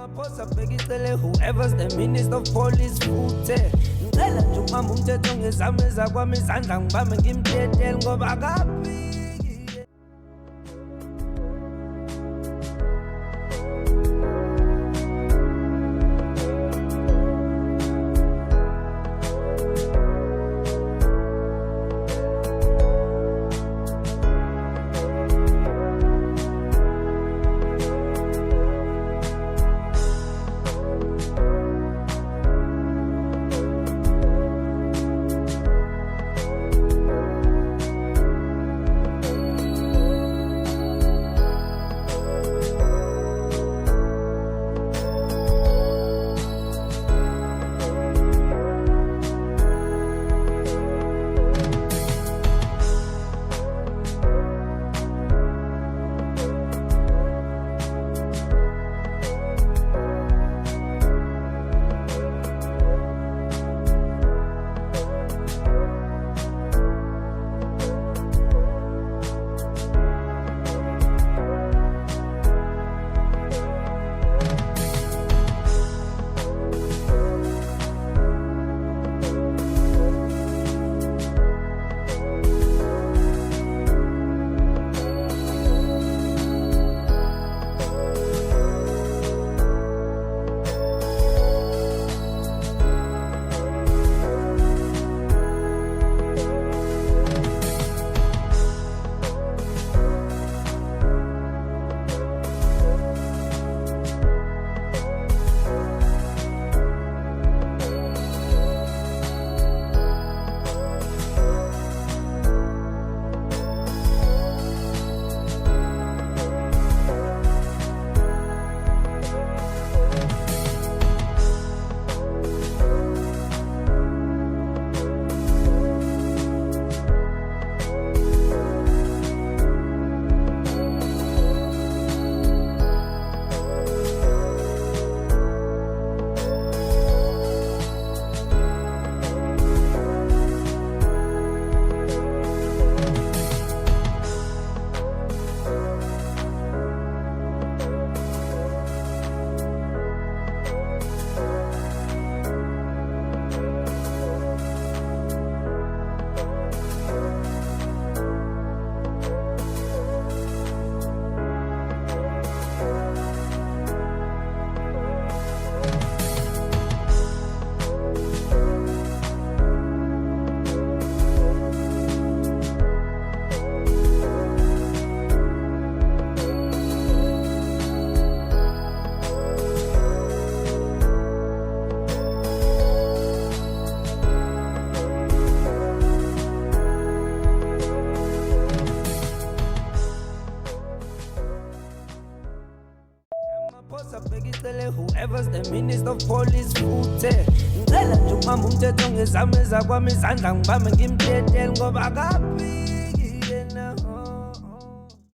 Amaphosa bhekisele whoever's the minister of police futhe. Ngicela nje umama umthetho ngezame zakwami izandla ngibambe ngimthethe ngoba kaphiki. Whoever's the minister of police futhe. Ngicela nje umama umthetho ngezame zakwami izandla ngibambe ngimthethe ngoba kaphiki.